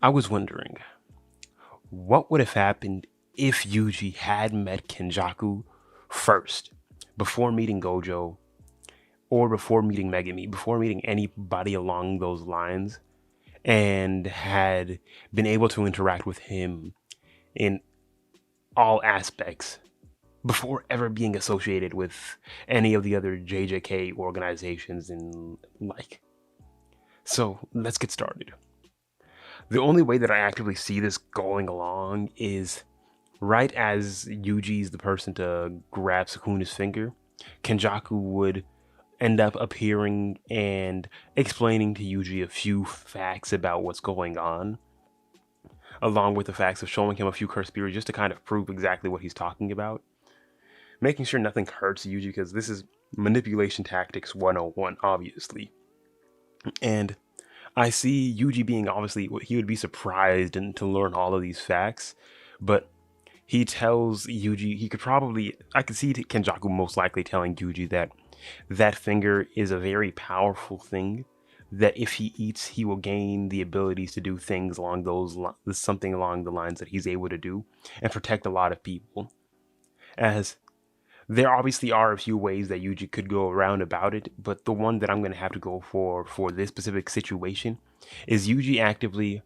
I was wondering, what would have happened if Yuji had met Kenjaku first, before meeting Gojo, or before meeting Megami, before meeting anybody along those lines, and had been able to interact with him in all aspects before ever being associated with any of the other JJK organizations and like. So let's get started. The only way that I actively see this going along is right as Yuji's the person to grab Sukuna's finger, Kenjaku would end up appearing and explaining to Yuji a few facts about what's going on, along with the facts of showing him a few cursed spirits just to kind of prove exactly what he's talking about. Making sure nothing hurts Yuji because this is manipulation tactics 101, obviously. And I see Yuji being obviously, he would be surprised to learn all of these facts, but he tells Yuji, I could see Kenjaku most likely telling Yuji that that finger is a very powerful thing, that if he eats, he will gain the abilities to do things along something along the lines that he's able to do and protect a lot of people. As there obviously are a few ways that Yuji could go around about it, but the one that I'm going to have to go for this specific situation is Yuji actively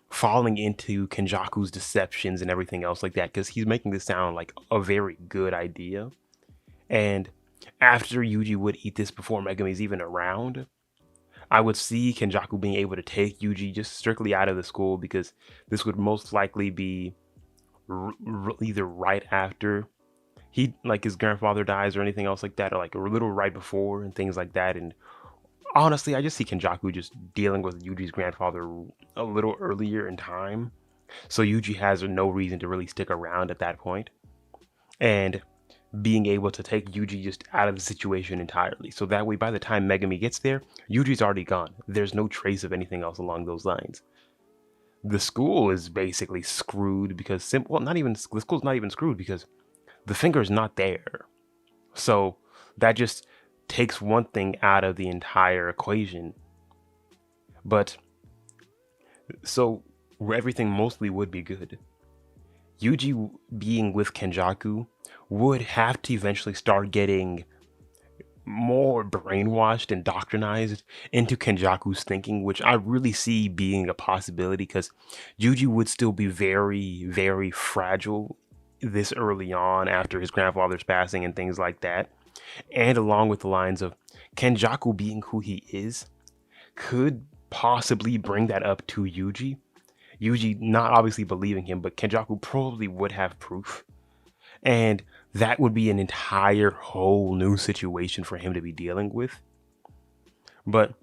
falling into Kenjaku's deceptions and everything else like that, because he's making this sound like a very good idea. And after Yuji would eat this before Megami's even around, I would see Kenjaku being able to take Yuji just strictly out of the school, because this would most likely be either right after his grandfather dies or anything else like that, or like a little right before and things like that. And honestly, I just see Kenjaku just dealing with Yuji's grandfather a little earlier in time, so Yuji has no reason to really stick around at that point, and being able to take Yuji just out of the situation entirely. So that way, by the time Megami gets there, Yuji's already gone. There's no trace of anything else along those lines. The school is basically screwed because the school's not even screwed because the finger's not there. So that just takes one thing out of the entire equation. But so everything mostly would be good. Yuji being with Kenjaku would have to eventually start getting more brainwashed and doctrinized into Kenjaku's thinking, which I really see being a possibility, because Yuji would still be very, very fragile this early on after his grandfather's passing and things like that. And along with the lines of Kenjaku being who he is, could possibly bring that up to Yuji. Yuji not obviously believing him, but Kenjaku probably would have proof. And that would be an entire whole new situation for him to be dealing with. But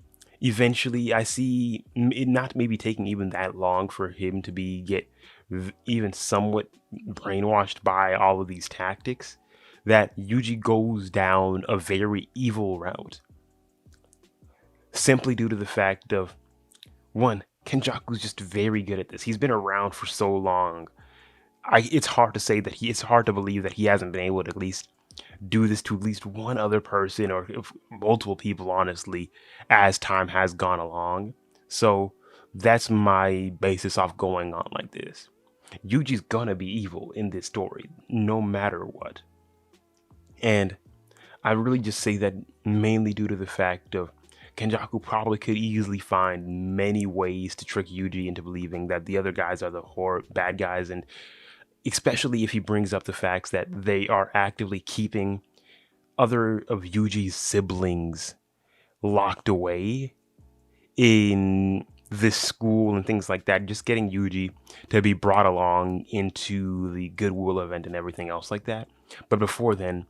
eventually, I see it not maybe taking even that long for him to get even somewhat brainwashed by all of these tactics, that Yuji goes down a very evil route. Simply due to the fact of, one, Kenjaku's just very good at this. He's been around for so long. It's hard to believe that he hasn't been able to at least do this to at least one other person, or multiple people, honestly, as time has gone along. So that's my basis off going on like this. Yuji's gonna be evil in this story, no matter what. And I really just say that mainly due to the fact of Kenjaku probably could easily find many ways to trick Yuji into believing that the other guys are the bad guys, and especially if he brings up the facts that they are actively keeping other of Yuji's siblings locked away in this school and things like that, just getting Yuji to be brought along into the Goodwill event and everything else like that. But before then,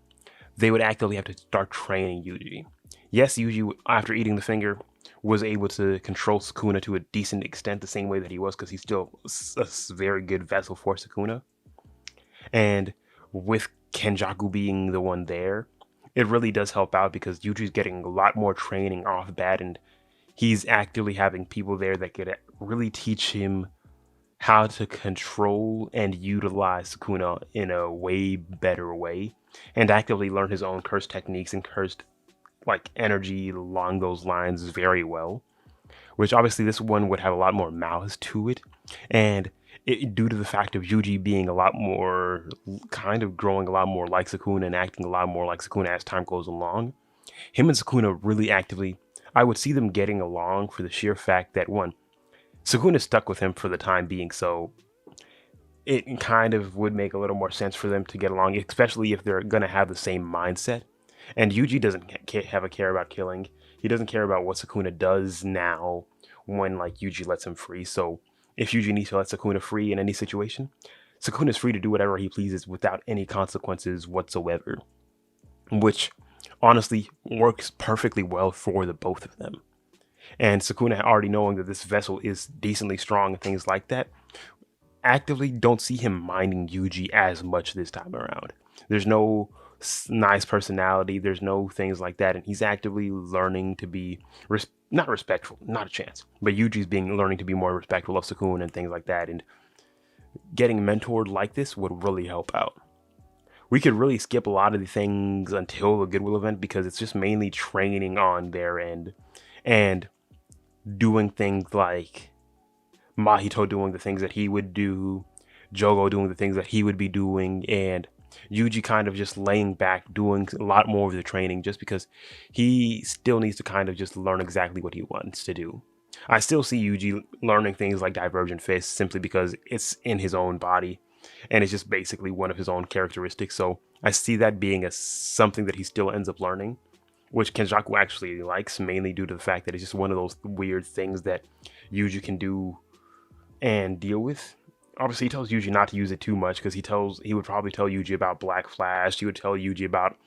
they would actively have to start training Yuji. Yes, Yuji, after eating the finger, was able to control Sukuna to a decent extent, the same way that he was, because he's still a very good vessel for Sukuna. And with Kenjaku being the one there, it really does help out, because Yuji's getting a lot more training off bat, and he's actively having people there that could really teach him how to control and utilize Sukuna in a way better way, and actively learn his own curse techniques and cursed energy along those lines very well. which obviously this one would have a lot more malice to it. And due to the fact of Yuji being a lot more, kind of growing a lot more like Sukuna and acting a lot more like Sukuna as time goes along, him and Sukuna really actively, I would see them getting along for the sheer fact that, one, Sukuna stuck with him for the time being, so it kind of would make a little more sense for them to get along, especially if they're going to have the same mindset. And Yuji doesn't have a care about killing. He doesn't care about what Sukuna does now when like Yuji lets him free. So if Yuji needs to let Sukuna free in any situation, Sukuna's free to do whatever he pleases without any consequences whatsoever, which honestly works perfectly well for the both of them. And Sukuna already knowing that this vessel is decently strong and things like that, actively don't see him minding Yuji as much this time around. There's no nice personality, there's no things like that, and he's actively learning to be not respectful, not a chance. But Yuji's learning to be more respectful of Sukuna and things like that, and getting mentored like this would really help out. We could really skip a lot of the things until the Goodwill event because it's just mainly training on their end and doing things like Mahito doing the things that he would do, Jogo doing the things that he would be doing, and Yuji kind of just laying back, doing a lot more of the training just because he still needs to kind of just learn exactly what he wants to do. I still see Yuji learning things like Divergent Fist simply because it's in his own body and it's just basically one of his own characteristics. So I see that being something that he still ends up learning, which Kenjaku actually likes, mainly due to the fact that it's just one of those weird things that Yuji can do and deal with. Obviously, he tells Yuji not to use it too much because he would probably tell Yuji about Black Flash. He would tell Yuji about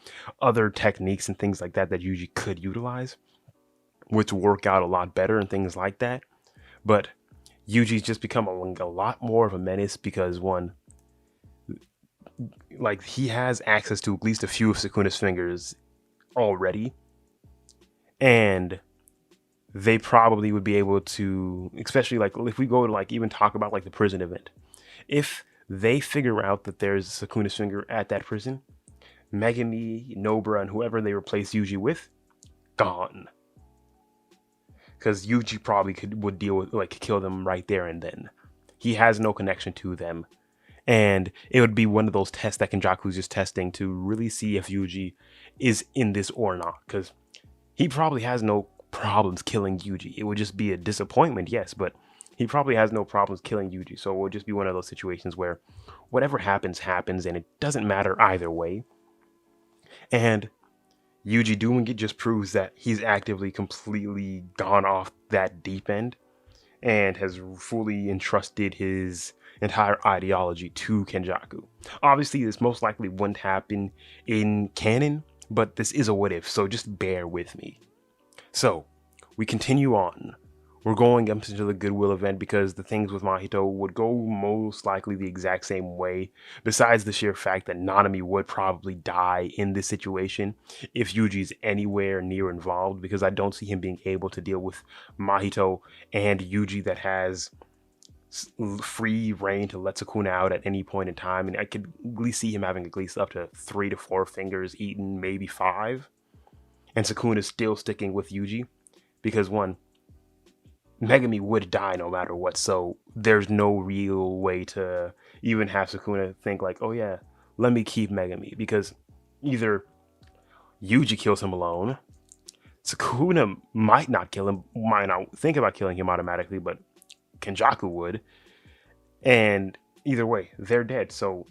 other techniques and things like that that Yuji could utilize, which work out a lot better and things like that. But Yuji's just become a lot more of a menace because, one, like, he has access to at least a few of Sukuna's fingers already, and they probably would be able to, especially like if we go to like even talk about like the prison event, if they figure out that there's Sukuna's finger at that prison, Megumi, Nobara, and whoever they replace Yuji with, gone. Because Yuji probably would deal with, like, kill them right there and then. He has no connection to them. And it would be one of those tests that Kenjaku's just testing to really see if Yuji is in this or not. Because he probably has no problems killing Yuji. It would just be a disappointment, yes, but he probably has no problems killing Yuji. So it would just be one of those situations where whatever happens, happens, and it doesn't matter either way. And Yuji doing it just proves that he's actively completely gone off that deep end and has fully entrusted his entire ideology to Kenjaku. Obviously, this most likely wouldn't happen in canon, but this is a what if, so just bear with me. So, we continue on. We're going up into the Goodwill event because the things with Mahito would go most likely the exact same way, besides the sheer fact that Nanami would probably die in this situation if Yuji's anywhere near involved, because I don't see him being able to deal with Mahito and Yuji that has free reign to let Sukuna out at any point in time, and I could at least see him having at least up to 3 to 4 fingers eaten, maybe 5, and Sukuna is still sticking with Yuji, because one, Megumi would die no matter what, so there's no real way to even have Sukuna think like, oh yeah, let me keep Megumi, because either Yuji kills him alone, Sukuna might not kill him, might not think about killing him automatically, but Kenjaku would, and either way, they're dead, so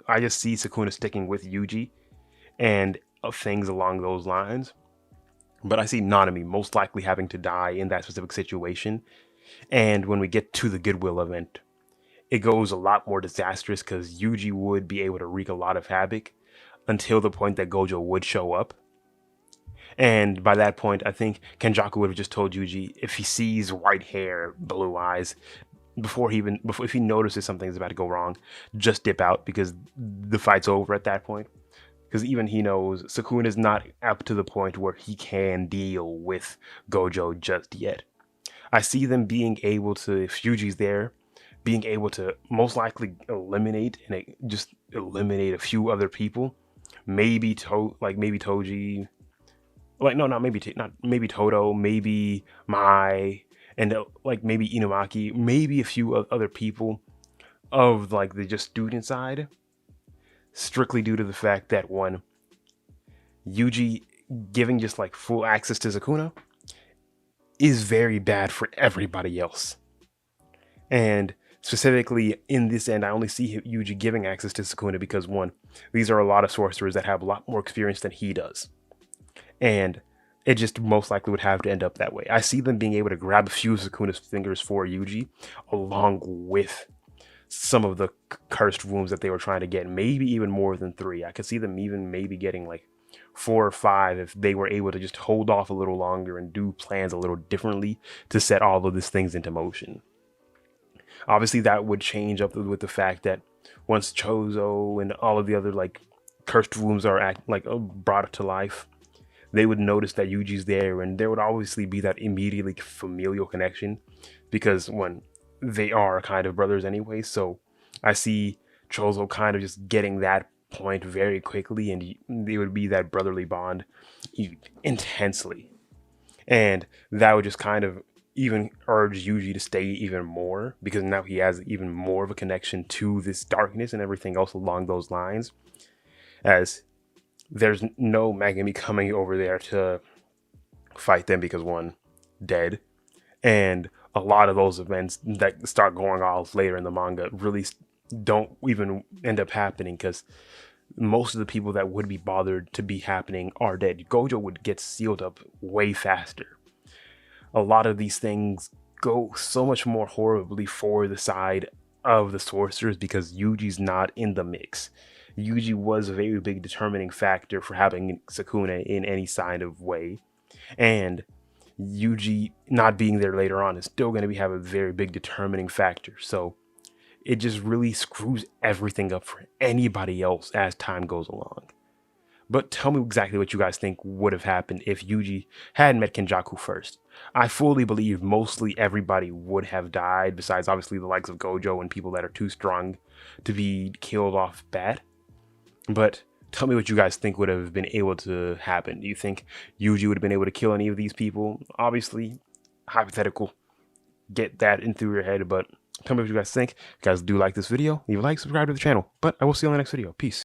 I just see Sukuna sticking with Yuji and things along those lines. But I see Nanami most likely having to die in that specific situation. And when we get to the Goodwill event, it goes a lot more disastrous because Yuji would be able to wreak a lot of havoc until the point that Gojo would show up. And by that point, I think Kenjaku would have just told Yuji if he sees white hair, blue eyes, if he notices something's about to go wrong, just dip out because the fight's over at that point. Because even he knows Sukuna is not up to the point where he can deal with Gojo just yet. I see them being able to, if Yuji's there, being able to most likely eliminate a few other people. Maybe Toji, like no, not maybe not maybe Toto, maybe Mai, and like maybe Inumaki, maybe a few other people of like the just student side, strictly due to the fact that one, Yuji giving just like full access to Sukuna is very bad for everybody else. And specifically in this end, I only see Yuji giving access to Sukuna because one, these are a lot of sorcerers that have a lot more experience than he does. And it just most likely would have to end up that way. I see them being able to grab a few of Sukuna's fingers for Yuji, along with some of the cursed wounds that they were trying to get, maybe even more than 3. I could see them even maybe getting like 4 or 5 if they were able to just hold off a little longer and do plans a little differently to set all of these things into motion. Obviously, that would change up with the fact that once Chozo and all of the other like cursed wounds are brought to life, they would notice that Yuji's there, and there would obviously be that immediately familial connection because when they are kind of brothers anyway. So I see Chozo kind of just getting that point very quickly, and it would be that brotherly bond intensely, and that would just kind of even urge Yuji to stay even more because now he has even more of a connection to this darkness and everything else along those lines, as there's no Megami coming over there to fight them because one, dead, and a lot of those events that start going off later in the manga really don't even end up happening because most of the people that would be bothered to be happening are dead. Gojo would get sealed up way faster. A lot of these things go so much more horribly for the side of the sorcerers because Yuji's not in the mix. Yuji was a very big determining factor for having Sukuna in any kind of way, and Yuji not being there later on is still going to have a very big determining factor. So it just really screws everything up for anybody else as time goes along. But tell me exactly what you guys think would have happened if Yuji had met Kenjaku first. I fully believe mostly everybody would have died, besides obviously the likes of Gojo and people that are too strong to be killed off bat. But tell me what you guys think would have been able to happen. Do you think Yuji would have been able to kill any of these people? Obviously, hypothetical. Get that in through your head, but tell me what you guys think. If you guys do like this video, leave a like, subscribe to the channel. But I will see you on the next video. Peace.